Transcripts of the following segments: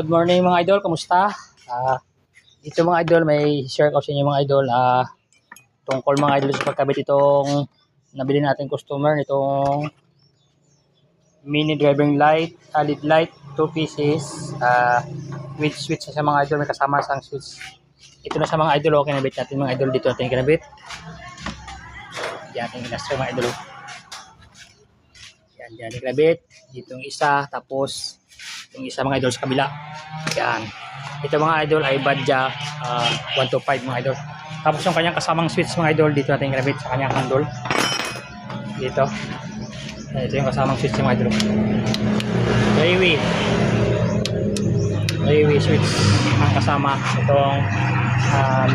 Good morning mga idol, kamusta? Dito mga idol, may share ko sa inyo mga idol tungkol mga idol sa pagkabit itong nabili natin customer nitong mini driving light, LED light, 2 pieces with switch sa mga idol, may kasama sang switch. Ito na sa mga idol, kinabit natin mga idol, dito natin kinabit. Yan ating inaster mga idol. Yan ating kinabit, dito yung isa, tapos yung isa mga idol sa kabila. Yan. Ito mga idol ay Badja 125 mga idol. Tapos yung kanyang kasamang switch mga idol, dito natin kinabit sa kanyang handle. Dito. Ito yung kasamang switch mga idol. Railway switch ang kasama itong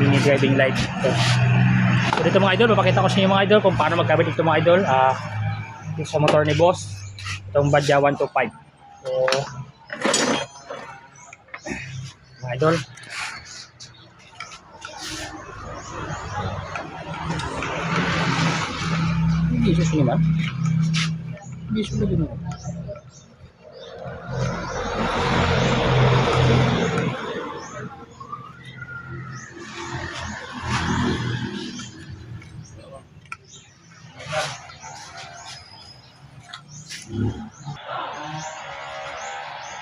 mini driving light. So dito mga idol, papakita ko sa inyo mga idol kung paano magkabit ito mga idol dito sa motor ni boss. Itong Badja 125. So mga idol, hindi susunod naman, hindi susunod naman.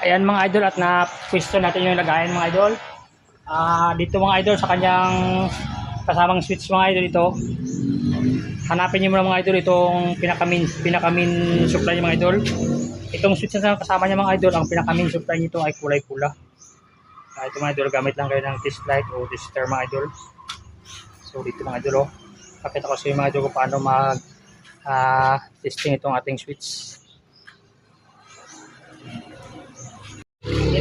Ayan mga idol, at na-question natin yung lagayan mga idol. Dito mga idol sa kanyang kasamang switch mga idol ito. Hanapin niyo muna mga idol itong pinaka-main supply niya mga idol. Itong switch na kasama niya mga idol, ang pinaka-main supply nito ay kulay pula. Ito mga idol, gamit lang kayo ng test light o tester mga idol. So dito mga idol, pakita ko sa inyo mga idol kung paano mag testing itong ating switch.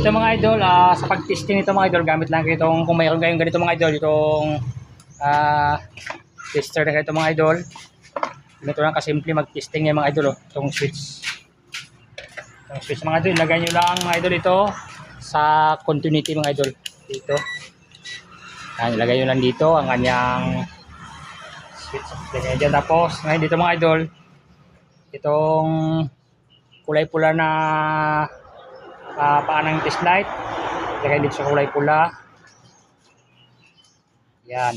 Ito mga idol, sa pag-testing ito mga idol, gamit lang kayo itong, kung mayroon kayong ganito mga idol, itong tester na ganito mga idol. Ganito lang kasimple mag-testing niya mga idol, itong switch. Itong switch mga idol, ilagay nyo lang mga idol ito sa continuity mga idol. Dito. Yan, ilagay nyo lang dito ang kanyang switch. Ganyan dyan. Tapos, ngayon dito mga idol, itong kulay pula na paanang test light, ilagay dito sa kulay pula. Yan.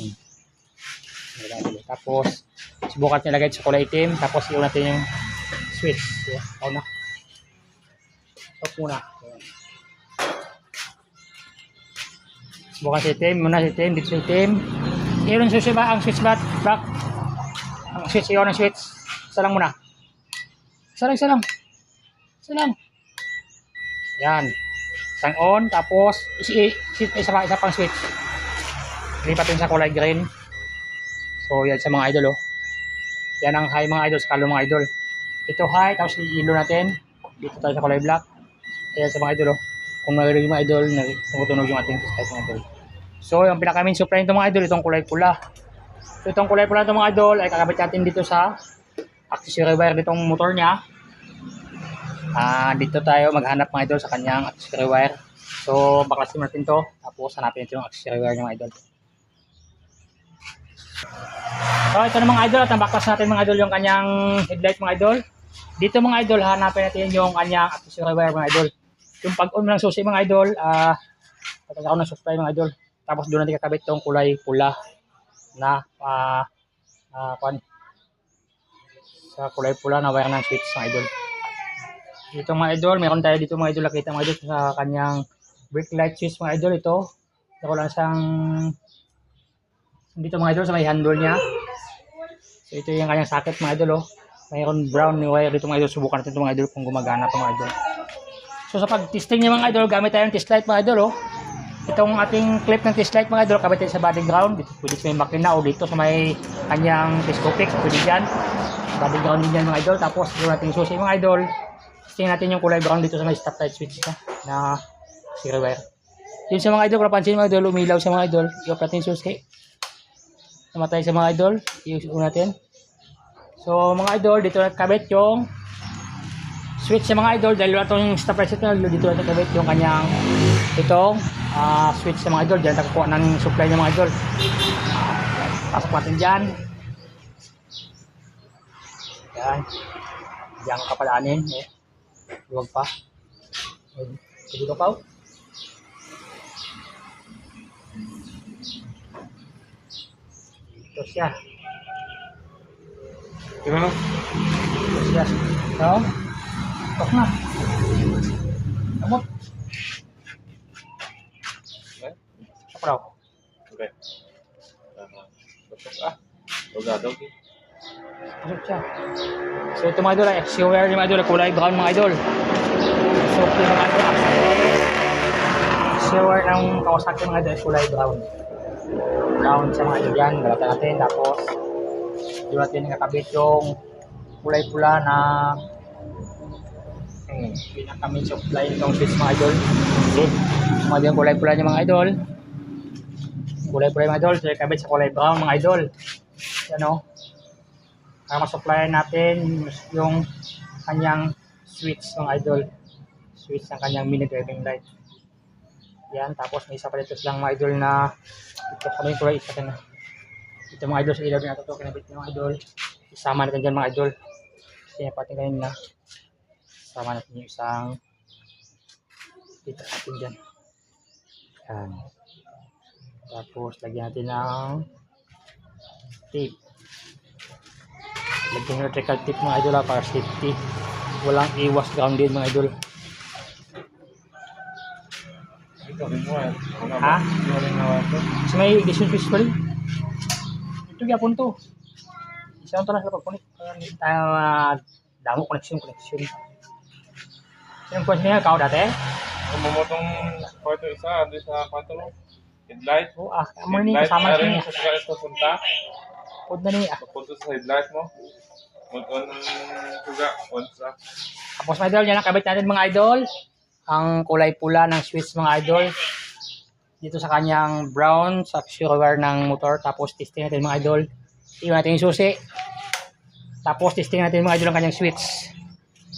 Tapos subukan natin ilagay sa kulay itim, tapos iyon natin yung switch. Ito na. Stop muna. Subukan sa itim, muna sa itim, dito sa itim. Iyon ang switch ba? Ang switch back. Ang switch, iyon ang switch. Isa lang muna. Isa lang. Yan. Isang on, tapos isa pang switch. Lipat yun sa kulay green. So yan sa mga idol Yan ang high mga idol sa kalo mga idol. Ito high, tapos i-ilo natin. Dito tayo sa kulay black. Ayan sa mga idol Kung narinig mga idol, tumutunog yung ating test light mga idol. So yung pinaka-main supply nito mga idol, itong kulay pula. So itong kulay pula nito mga idol ay kakabit natin dito sa accessory wire nitong motor niya. Dito tayo maghanap mga idol sa kanyang accessory wire. So baklasin natin to, tapos hanapin natin yung accessory wire niya mga idol. So ito na mga idol, at nabaklas natin mga idol yung kanyang headlight mga idol. Dito mga idol, hanapin natin yung kanyang accessory wire mga idol. Yung pag-on ng susi mga idol, patag ako ng supply mga idol. Tapos doon natin kakabit itong kulay pula na sa kulay pula na wire ng switch mga idol. Dito mga idol, meron tayo dito mga idol, nakita mga idol sa kanyang brake light switch mga idol. Ito lang siyang dito mga idol sa may handle niya. So ito yung kanyang socket mga idol mayroon brown ni wire dito mga idol. Subukan natin ito mga idol kung gumagana pa mga idol. So sa pag-testing niya mga idol, gamit tayo ng test light mga idol Itong ating clip ng test light mga idol, kabit tayo sa body ground. Dito pwede sa may makina o dito sa may kanyang telescopic, pwede dyan. Body ground din yan mga idol. Tapos dito natin susi mga idol. Testing natin yung kulay brown dito sa may stop light switch na zero wire. Yun sa mga idol, kung napansin mga idol, umilaw sa mga idol. I-off natin susi. Namatay sa mga idol. I-off natin. So mga idol, dito nakabit yung switch sa mga idol. Dahil wala itong stop light switch, dito nakabit yung kanyang itong switch sa mga idol. Diyan nakakuha ng supply ng mga idol. Pasok natin dyan. Yan. Diyan kapalaanin. Huwag pa. Pwede ka pa. Ito siya. Ano? Ito siya. Ito. Tok na. Abot. Ito raw. Okay. Usok okay. Pasok siya. So ito mga idol, XUR mga idol, kulay brown mga idol. So ito mga idol, XUR ng Kawasaki mga idol, kulay brown. Brown sa mga idol yan, balatan natin. Tapos, doon natin nakakabit yung kulay pula na pinaka-main supply nitong switch mga idol. Mga idol, kulay pula niya mga idol. Kulay pula mga idol, so ikabit sa kulay brown mga idol. Yan o. Para ma-supply natin yung kanyang switch mga idol. Switch ng kanyang mini driving light. Yan, tapos may isa pa dito silang mga idol na ito kami yung kulay isa na. Ito mga idol sa ilaw na ito, kinabit ng mga idol. Isama natin dyan mga idol. Kasi pati ngayon na isama natin yung isang dito natin dyan. Yan. Tapos lagyan natin ng tape. Lagyan yung electrical tape mga idol para safety. Walang iwas grounded mga idol. Ito rin mo eh. Ha? Ito rin mo ito. So may ignition switch pa rin. Ito gyapon to. Isa lang to na sa pagpunit. Hindi tayo damo connection. Sinong question niya? Kao dati? Kung mamotong kwarto isa, doon sa kwarto mo. Headlight. Oo amo ni kasama Headlight, niya. sa ito punta. Pud na ni Papunta sa headlight mo. On suga, on sa. Tapos mga idol, yan ang kabit natin mga idol. Ang kulay pula ng switch mga idol. Dito sa kanyang brown, sa XUR ng motor. Tapos testing natin mga idol. Iwan natin yung susi. Tapos testing natin mga idol ang kanyang switch.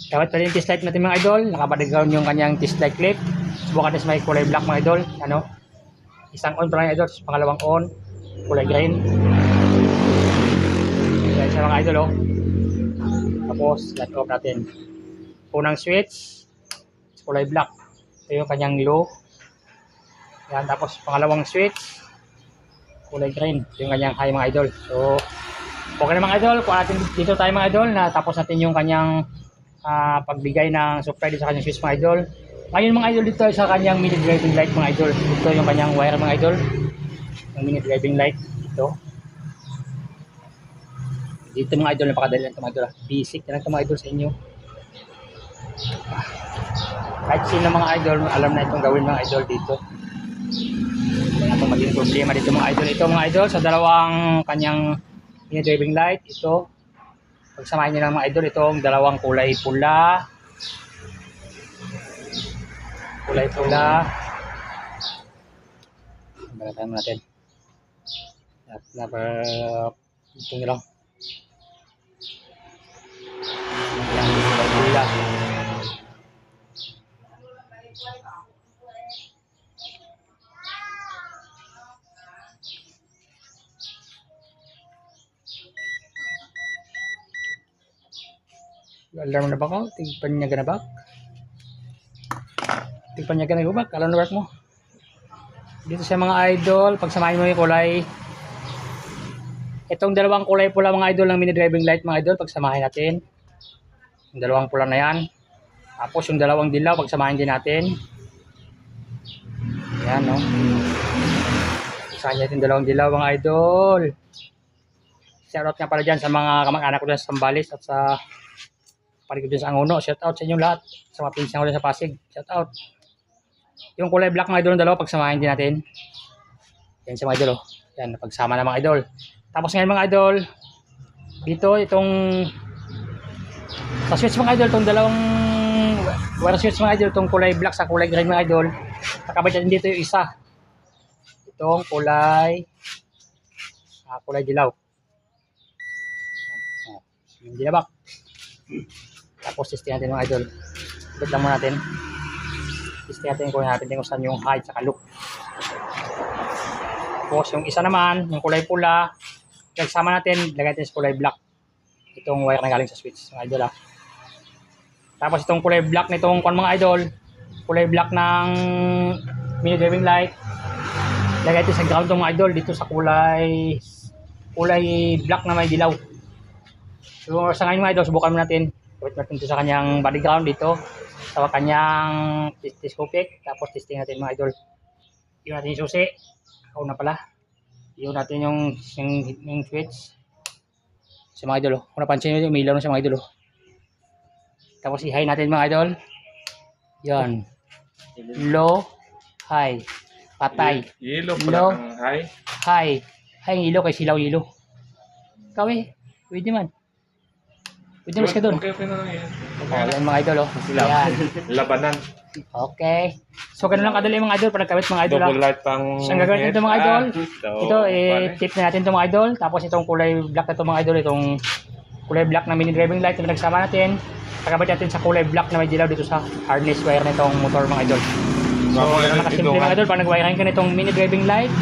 Kabit pa rin yung test light natin mga idol. Nakabackground yung kanyang test light clip. Subukan natin sa may kulay black mga idol. Ano? Isang on pa lang idol. Pangalawang on. Kulay green. Yan sa mga idol oh. Tapos let off natin. Unang switch. Kulay black. Ito yung kanyang low. Yan, tapos pangalawang switch, kulay green. Ito yung kanyang high mga idol. So, okay na mga idol. Kung natin dito tayo mga idol, natapos natin yung kanyang pagbigay ng supply dito sa kanyang switch mga idol. Ngayon mga idol dito sa kanyang mini driving light mga idol. Ito yung kanyang wire mga idol. Yung mini driving light. Ito. Dito mga idol, napakadali lang ito mga idol. Basic na lang ito mga idol sa inyo. Kahit sino mga idol, alam na itong gawin mga idol dito. Wala itong maging problema dito mga idol. Ito mga idol, sa dalawang kanyang mini driving light, ito. Pagsamahin nyo lang mga idol, itong dalawang kulay pula. Kulay pula. Balatan natin. At ito nyo lang. Yan, kulay pula. Alarm na ba ko? Tigpanyaga na ba? Tigpanyaga na ba? Alarm na ba mo? Dito sa mga idol, pagsamahin mo yung kulay. Itong dalawang kulay pula mga idol ng mini driving light mga idol, pagsamahin natin. Yung dalawang pula na yan. Tapos yung dalawang dilaw, pagsamahin din natin. Yan no. Pagsamahin natin dalawang dilaw mga idol. Shoutout nga pala dyan sa mga kamag-anak ko dyan sa Sambales at sa paligid ko dyan sa Angono. Shout out sa inyo lahat. Sa mga pinsan ko dyan sa Pasig. Shout out. Yung kulay black mga idol ng dalawa, pagsamahin din natin. Yan sa mga idol. Oh. Yan, pagsama na mga idol. Tapos ngayon mga idol, dito itong sa switch mga idol, itong dalawang wire switch mga idol, itong kulay black sa kulay green mga idol. Nakabit natin dito yung isa. Itong kulay kulay dilaw. Yung dilabak. Tapos testing natin mga idol. Bit lang muna natin. Testing natin kung saan yung height sa look. Tapos yung isa naman, yung kulay pula, nagsama natin, lagay natin sa kulay black. Itong wire na galing sa switch mga idol. Tapos itong kulay black nitong mga idol, kulay black ng mini driving light. Lagay ito sa ground ng mga idol dito sa kulay black na may dilaw. So sa ngayon mga idol, subukan mo natin. Put natin ito sa kanyang body ground dito. Sa kanyang telescopic. Tapos testing natin mga idol. Iyon natin yung susi. Ako na pala. Iyon natin yung switch. Sa mga idol. Kung napansin nyo, may ilaw na sa mga idol. Tapos i-high natin mga idol. Yan. Low, high. Patay. Yellow Low. pala ang high. High. High yung ilaw kay silaw ilaw. Ikaw pwede man. Pwede mas ka doon. Okay na lang yan. Oh, yan mga idol oh. Silaw. Yan. Labanan. Okay. So ganun lang kadali mga idol para nagkabit mga idol. Double light pang... So ang gagawin ito mga idol. So, Ito tip na natin ito mga idol. Tapos itong kulay black na ito mga idol. Itong kulay black na mini driving light na nagsama natin. Kakabit natin sa kulay black na may dilaw dito sa harness wire na itong motor mga idol. So ganun nakasimple mga idol. Pag nag-wiring ka na itong mini driving light.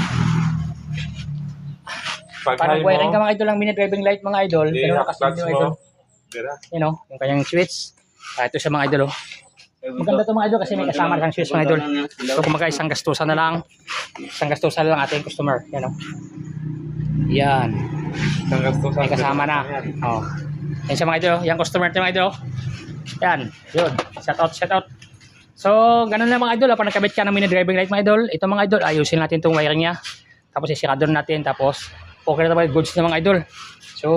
Pag nag-wiring ka mga idol ang mini driving light mga idol. Ganun nakasimple mga idol. You know, yung kanyang switch. Ito sa mga idol oh. Maganda ito mga idol kasi may kasama ng switch mga idol. So kumaga isang gastusan na lang. Isang gastusan na lang ating customer. Yan o. Yan. May kasama na. Oh. Yan sa mga idol. Yan customer natin mga idol. Yan. Yun. Shout out. So ganun lang mga idol. Pag nagkabit ka ng mini driving light mga idol. Ito mga idol. Ayusin natin itong wiring niya. Tapos isirado natin. Tapos okay na tayo goods na mga idol. So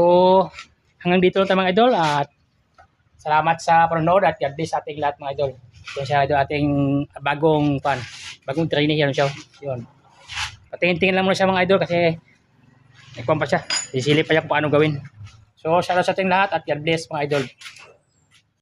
hanggang dito lang tayo mga idol. At salamat sa panonood at God bless sa ating lahat mga idol. Yan siya idol ating bagong trainee yan siya. Yun. Patingin-tingin lang muna siya mga idol kasi nagpampa siya. Sisilip pa niya kung paano gawin. So shout out sa ating lahat at God bless mga idol.